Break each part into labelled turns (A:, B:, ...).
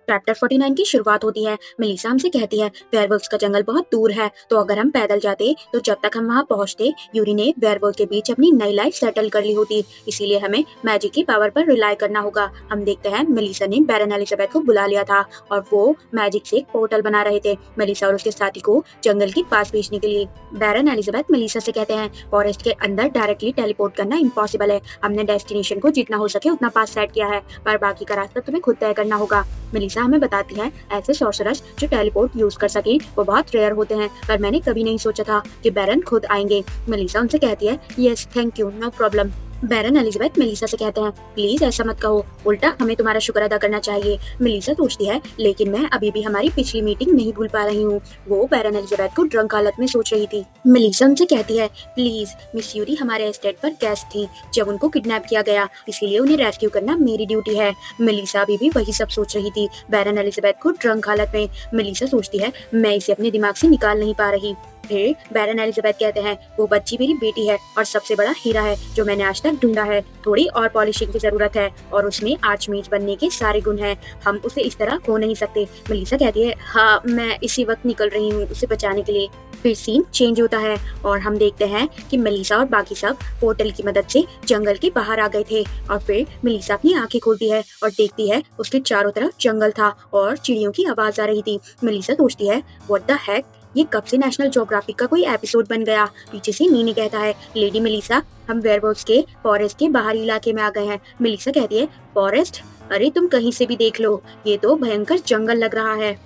A: Chapter 49 की शुरुआत होती है। मेलिसा हमसे कहती है वेयरवुल्व्स का जंगल बहुत दूर है, तो अगर हम पैदल जाते तो जब तक हम वहाँ पहुँचते यूरी ने वेयरवुल्व के बीच अपनी नई लाइफ सेटल कर ली होती। इसीलिए हमें मैजिक की पावर पर रिलाई करना होगा। हम देखते हैं मेलिसा ने बैरन एलिजाबेथ को बुला लिया था और वो मैजिक से एक पोर्टल बना रहे थे मेलिसा और उसके साथी को जंगल के पास भेजने के लिए। बैरन एलिजाबेथ मेलिसा से कहते हैं फॉरेस्ट के अंदर डायरेक्टली टेलीपोर्ट करना इम्पॉसिबल है। हमने डेस्टिनेशन को जितना हो सके उतना पास सेट किया है, पर बाकी का रास्ता तुम्हें खुद तय करना होगा। मेलिसा हमें बताती है ऐसे सॉर्सरर्स जो टेलीपोर्ट यूज कर सके वो बहुत रेयर होते हैं, पर मैंने कभी नहीं सोचा था कि बैरन खुद आएंगे। मेलिसा उनसे कहती है yes thank you no problem. Baron Elizabeth Melissa से कहते हैं प्लीज ऐसा मत कहो, उल्टा हमें तुम्हारा शुक्र अदा करना चाहिए। मेलिसा सोचती है लेकिन मैं अभी भी हमारी पिछली मीटिंग नहीं भूल पा रही हूँ। वो बैरन एलिजाबेथ को ड्रंक हालत में सोच रही थी। मेलिसा उनसे कहती है प्लीज मिस यूरी हमारे एस्टेट पर गेस्ट थी जब उनको किडनैप किया गया, इसीलिए उन्हें रेस्क्यू करना मेरी ड्यूटी है। मेलिसा अभी भी वही सब सोच रही थी, बैरन एलिजाबेथ को ड्रंक हालत में। मेलिसा सोचती है मैं इसे अपने दिमाग से निकाल नहीं पा रही। फिर बैरन एलिजाबेथ कहते हैं वो बच्ची मेरी बेटी है और सबसे बड़ा हीरा है जो मैंने आज तक ढूंढा है। थोड़ी और पॉलिशिंग की जरूरत है और उसमें आर्चमेज बनने के सारे गुण हैं। हम उसे इस तरह खो नहीं सकते। मेलिसा कहती है हाँ मैं इसी वक्त निकल रही हूँ उसे बचाने के लिए। फिर सीन चेंज होता है और हम देखते हैं कि मेलिसा और बाकी सब पोर्टल की मदद से जंगल के बाहर आ गए थे। और फिर मेलिसा अपनी आंखें खोलती है और देखती है उसके चारों तरफ जंगल था और चिड़ियों की आवाज आ रही थी। मेलिसा सोचती है व्हाट द हेक, ये कब से नेशनल ज्योग्राफिक का कोई एपिसोड बन गया। पीछे से नीनी कहता है लेडी मेलिसा हम वेयरवुल्व्स के फॉरेस्ट के बाहरी इलाके में आ गए हैं। मेलिसा कहती है फॉरेस्ट, अरे तुम कहीं से भी देख लो ये तो भयंकर जंगल लग रहा है।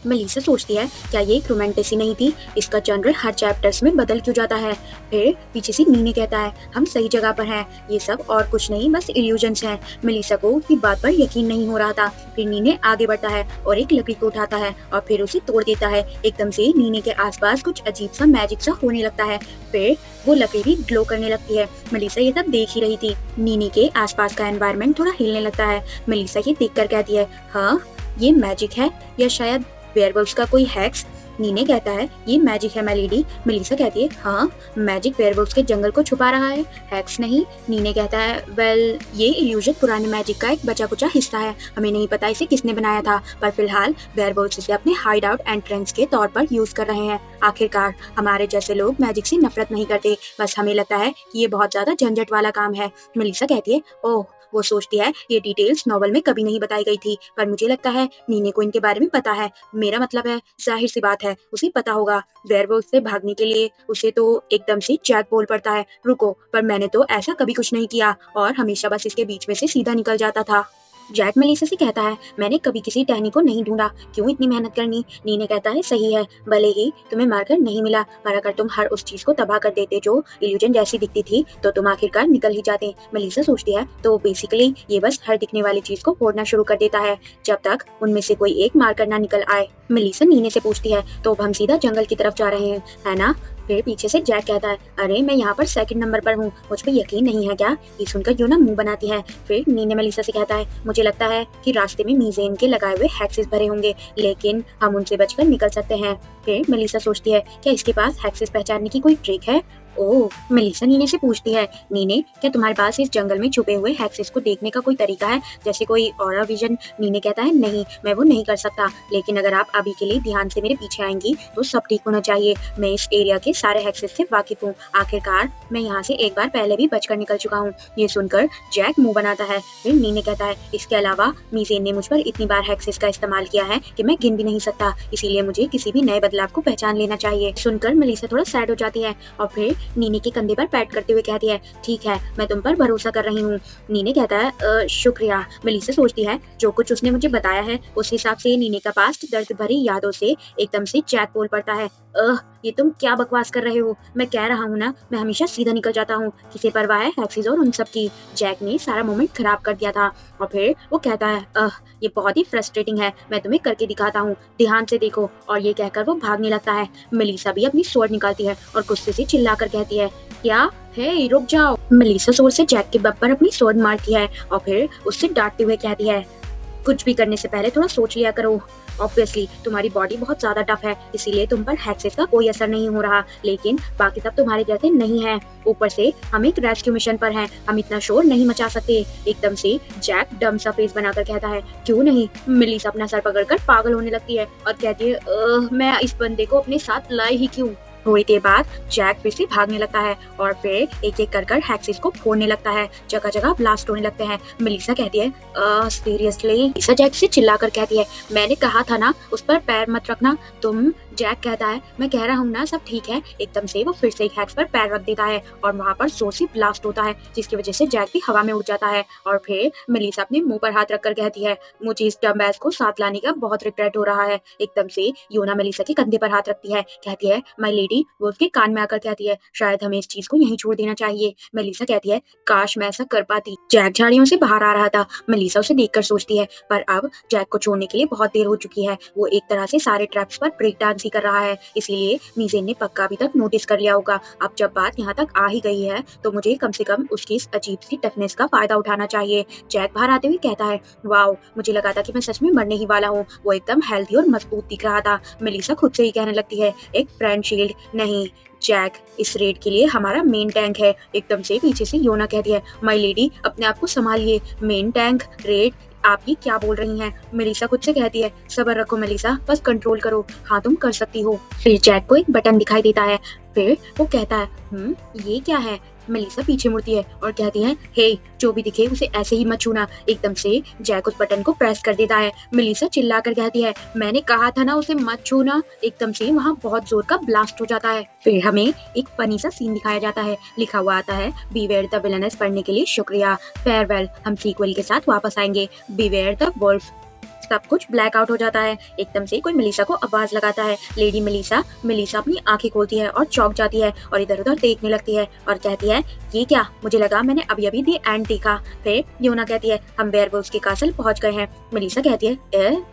A: मेलिसा सोचती है क्या ये एक रोमांटिसी नहीं थी, इसका जॉनर हर चैप्टर्स में बदल क्यों जाता है। फिर पीछे से नीने कहता है हम सही जगह पर हैं, ये सब और कुछ नहीं बस इल्यूजन्स हैं। मेलिसा को उसकी बात पर यकीन नहीं हो रहा था। फिर नीने आगे बढ़ता है और एक लकड़ी को उठाता है और फिर उसे तोड़ देता है। एकदम से नीने के आसपास कुछ अजीब सा मैजिक सा होने लगता है। फिर वो लकड़ी भी ग्लो करने लगती है। मेलिसा ये सब देख ही रही थी। नीने के आसपास का एनवायरनमेंट थोड़ा हिलने लगता है। मेलिसा ये देखकर कहती है हाँ ये मैजिक है या शायद वेयरवुल्व्स का कोई हैक्स। नीने कहता है ये मैजिक है माय लेडी। मेलिसा कहती है हाँ मैजिक वेयरवुल्व्स के जंगल को छुपा रहा है, हैक्स नहीं। नीने कहता है वेल ये इल्यूजन पुराने मैजिक का एक बचा कुचा हिस्सा है, हमें नहीं पता इसे किसने बनाया था, पर फिलहाल वेयरवुल्व्स इसे अपने हाइड आउट एंट्रेंस के तौर पर यूज कर रहे हैं। आखिरकार हमारे जैसे लोग मैजिक से नफरत नहीं करते, बस हमें लगता है कि ये बहुत ज्यादा झंझट वाला काम है। मेलिसा कहती है ओह, वो सोचती है ये डिटेल्स नॉवल में कभी नहीं बताई गई थी, पर मुझे लगता है नीने को इनके बारे में पता है। मेरा मतलब है जाहिर सी बात है उसे पता होगा। वेयरवुल्व से भागने के लिए उसे तो एकदम से जैक बोल पड़ता है रुको, पर मैंने तो ऐसा कभी कुछ नहीं किया और हमेशा बस इसके बीच में से सीधा निकल जाता था। जैक मेलिसा से कहता है मैंने कभी किसी टहनी को नहीं ढूंढा, क्यों इतनी मेहनत करनी। नीने कहता है सही है, भले ही तुम्हें मारकर नहीं मिला, पर अगर तुम हर उस चीज को तबाह कर देते जो इल्यूजन जैसी दिखती थी तो तुम आखिरकार निकल ही जाते। मेलिसा सोचती है तो बेसिकली ये बस हर दिखने वाली चीज को फोड़ना शुरू कर देता है जब तक उनमें से कोई एक मारकर ना निकल आए। मेलिसा नीने से पूछती है तो अब हम सीधा जंगल की तरफ जा रहे हैं है ना। फिर पीछे से जैक कहता है अरे मैं यहाँ पर सेकंड नंबर पर हूँ, मुझ पे यकीन नहीं है क्या। ये सुनकर जो ना मुंह बनाती है। फिर नीने मेलिसा से कहता है मुझे लगता है कि रास्ते में मीज़ेन के लगाए हुए हैक्सेस भरे होंगे, लेकिन हम उनसे बचकर निकल सकते हैं। फिर मेलिसा सोचती है क्या इसके पास हैक्सेस पहचानने की कोई ट्रिक है। ओह, मेलिसा नीने से पूछती है नीने क्या तुम्हारे पास इस जंगल में छुपे हुए हैक्सेस को देखने का कोई तरीका है, जैसे कोई ऑरा विजन। नीने कहता है नहीं मैं वो नहीं कर सकता, लेकिन अगर आप अभी के लिए ध्यान से मेरे पीछे आएंगी तो सब ठीक होना चाहिए। मैं इस एरिया के सारे हैक्सेस से वाकिफ हूँ, आखिरकार मैं यहाँ से एक बार पहले भी बचकर निकल चुका हूँ। ये सुनकर जैक मुंह बनाता है। फिर नीने कहता है इसके अलावा मीज़ेन ने मुझ पर इतनी बार हैक्सेस का इस्तेमाल किया है कि मैं गिन भी नहीं सकता, इसीलिए मुझे किसी भी नए बदलाव को पहचान लेना चाहिए। सुनकर मेलिसा थोड़ा सैड हो जाती है और फिर नीने के कंधे पर पैट करते हुए कहती है ठीक है मैं तुम पर भरोसा कर रही हूँ। नीने कहता है शुक्रिया। मेलिसा सोचती है जो कुछ उसने मुझे बताया है उस हिसाब से नीने का पास्ट दर्द भरी यादों से एकदम से जैक बोल पड़ता है ये तुम क्या बकवास कर रहे हो, मैं कह रहा हूँ ना मैं हमेशा सीधा निकल जाता हूँ, किसे परवाह है हैक्सेस और उन सब की। जैक ने सारा मोमेंट खराब कर दिया था। और फिर वो कहता है ये बहुत ही फ्रस्ट्रेटिंग है, मैं तुम्हें करके दिखाता हूँ, ध्यान से देखो। और ये कहकर वो भागने लगता है। मेलिसा भी अपनी स्वॉर्ड निकालती है और गुस्से से चिल्लाकर कहती है क्या है रुक जाओ। मेलिसा जोर से जैक के बब पर अपनी स्वॉर्ड मारती है और फिर उससे डांटते हुए कहती है कुछ भी करने से पहले थोड़ा सोच लिया करो। ऑब्वियसली तुम्हारी बॉडी बहुत ज़्यादा टफ है, इसीलिए तुम पर हेक्सेस का कोई असर नहीं हो रहा, लेकिन बाकी सब तुम्हारे जैसे नहीं है। ऊपर से हम एक रेस्क्यू मिशन पर हैं, हम इतना शोर नहीं मचा सकते। एकदम से जैक डम सा फेस बनाकर कहता है, क्यों नहीं? मेलिसा अपना सर पकड़कर पागल होने लगती है और कहती है, मैं इस बंदे को अपने साथ लाई ही क्यों?" थोड़ी देर बाद जैक फिर से भागने लगता है और फिर एक-एक कर हेक्सेस को फोड़ने लगता है। जगह-जगह ब्लास्ट होने लगते हैं। मेलिसा कहती है, सीरियसली?" मेलिसा जैक से चिल्लाकर कहती है, "मैंने कहा था ना उस पर पैर मत रखना तुम।" जैक कहता है, "मैं कह रहा हूँ ना सब ठीक है।" एकदम से वो फिर से एक हेक्स पर पैर रख देता है और वहाँ पर जोर से ब्लास्ट होता है, जिसकी वजह से जैक भी हवा में उड़ जाता है। और फिर मेलिसा अपने मुंह पर हाथ रखकर कहती है, "मुझे इस डम्बैस को साथ लाने का बहुत रिग्रेट हो रहा है।" एकदम से योना मेलिसा के कंधे पर हाथ रखती है, कहती है, "माय लेडी।" वो उसके कान में आकर कहती है, "शायद हमें इस चीज को यहीं छोड़ देना चाहिए।" मेलिसा कहती है, "काश मैं ऐसा कर पाती।" जैक झाड़ियों से बाहर आ रहा था। मेलिसा उसे देखकर सोचती है, पर अब जैक को छोड़ने के लिए बहुत देर हो चुकी है। वो एक तरह से सारे ट्रैप्स पर ब्रेक डांस ही कर रहा है, इसलिए मीज़ेन ने पक्का अभी तक नोटिस कर लिया होगा। अब जब बात यहाँ तक आ ही गई है, तो मुझे कम से कम उसकी इस अजीब सी टफनेस का फायदा उठाना चाहिए। जैक बाहर आते हुए कहता है, "वाओ, मुझे लगा था कि मैं सच में मरने ही वाला हूँ।" वो एकदम हेल्दी और मजबूत दिख रहा था। मेलिसा खुद से ही कहने लगती है, "एक फ्रेंड शील्ड नहीं, जैक इस रेड के लिए हमारा मेन टैंक है।" एकदम से पीछे से योना कहती है, "माय लेडी, अपने आप को संभालिए। मेन टैंक रेड, आप ये क्या बोल रही हैं?" मेलिसा खुद से कहती है, "सब्र रखो मेलिसा, बस कंट्रोल करो। हाँ, तुम कर सकती हो।" फिर जैक को एक बटन दिखाई देता है। फिर वो कहता है, ये क्या है?" मेलिसा पीछे मुड़ती है और कहती है, "हे, जो भी दिखे उसे ऐसे ही मत छूना।" एकदम से जैक उस बटन को प्रेस कर देता है। मेलिसा चिल्लाकर कहती है, "मैंने कहा था ना उसे मत छूना।" एकदम से वहाँ बहुत जोर का ब्लास्ट हो जाता है। फिर हमें एक फनी सा सीन दिखाया जाता है। लिखा हुआ आता है, "बीवेयर द विलनेस" पढ़ने के लिए शुक्रिया। फेयरवेल, हम सीक्वल के साथ वापस आएंगे। Beware the wolf. सब कुछ ब्लैक आउट हो जाता है। एकदम से कोई मेलिसा को आवाज लगाता है, "लेडी मेलिसा।" मेलिसा अपनी आंखें खोलती है और चौंक जाती है और इधर-उधर देखने लगती है और कहती है, "ये क्या? मुझे लगा मैंने अभी-अभी दी एंड देखा।" फिर योना कहती है, "हम वेयरवुल्व्स के कासल पहुंच गए हैं।" मेलिसा कहती है,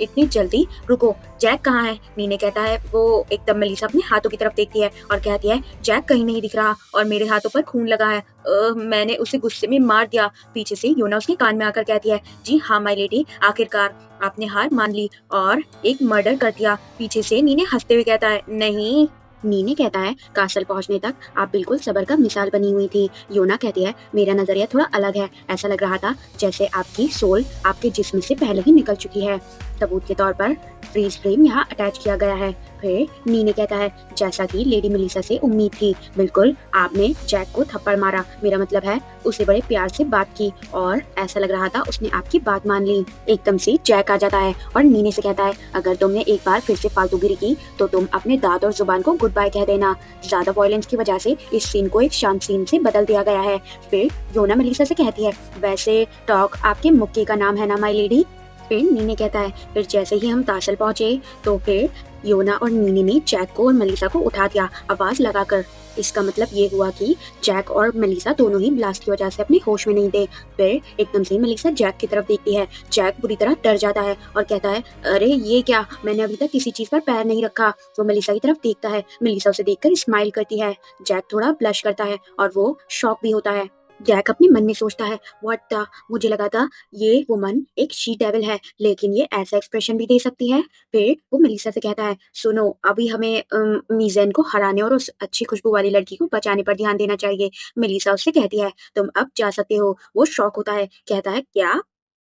A: इतनी जल्दी? रुको, जैक कहाँ है?" नीने कहता है। वो एकदम मेलिसा अपने हाथों की तरफ देखती है और कहती है, "जैक कहीं नहीं दिख रहा और मेरे हाथों पर खून लगा है। मैंने उसे गुस्से में मार दिया।" पीछे से योना उसके कान में आकर कहती है, "जी हाँ माय लेडी, आखिरकार आपने हार मान ली और एक मर्डर कर दिया।" पीछे से नीने हंसते हुए कहता है, "नहीं।" नीने कहता है, "कासल पहुंचने तक आप बिल्कुल सबर का मिसाल बनी हुई थी।" योना कहती है, "मेरा नजरिया थोड़ा अलग है। ऐसा लग रहा था जैसे आपकी सोल आपके जिस्म से पहले ही निकल चुकी है।" सबूत के तौर पर फ्रीज फ्रेम यहाँ अटैच किया गया है। फिर नीने कहता है, "जैसा कि लेडी मेलिसा से उम्मीद थी, बिल्कुल आपने जैक को थप्पड़ मारा। मेरा मतलब है उसे बड़े प्यार से बात की और ऐसा लग रहा था उसने आपकी बात मान ली।" एकदम से जैक आ जाता है और नीने से कहता है, "अगर तुमने एक बार फिर से फालतूगिरी की तो तुम अपने दांत और जुबान को गुड बाय कह देना। ज्यादा वॉयलेंस की वजह से इस सीन को एक शांत सीन से बदल दिया गया है।" फिर योना मेलिसा से कहती है, "वैसे टॉक आपके मुक्के का नाम है ना माय लेडी?" फिर नीने कहता है, "फिर जैसे ही हम तासल पहुंचे तो फिर योना और नीने ने जैक को और मेलिसा को उठा दिया आवाज लगाकर। इसका मतलब ये हुआ कि जैक और मेलिसा दोनों ही ब्लास्ट की वजह से अपने होश में नहीं थे।" फिर एकदम से मेलिसा जैक की तरफ देखती है। जैक बुरी तरह डर जाता है और कहता है, "अरे ये क्या? मैंने अभी तक किसी चीज पर पैर नहीं रखा।" वो मेलिसा की तरफ देखता है। मेलिसा उसे देखकर स्माइल करती है। जैक थोड़ा ब्लश करता है और वो शॉक भी होता है। जैक अपने मन में सोचता है, "व्हाट द, मुझे लगा था ये वुमन एक शी डेविल है, लेकिन ये ऐसा एक्सप्रेशन भी दे सकती है।" फिर वो मेलिसा से कहता है, "सुनो, अभी हमें मीज़ेन को हराने और उस अच्छी खुशबू वाली लड़की को बचाने पर ध्यान देना चाहिए।" मेलिसा उससे कहती है, "तुम अब जा सकते हो।" वो शॉक होता है, कहता है, "क्या?"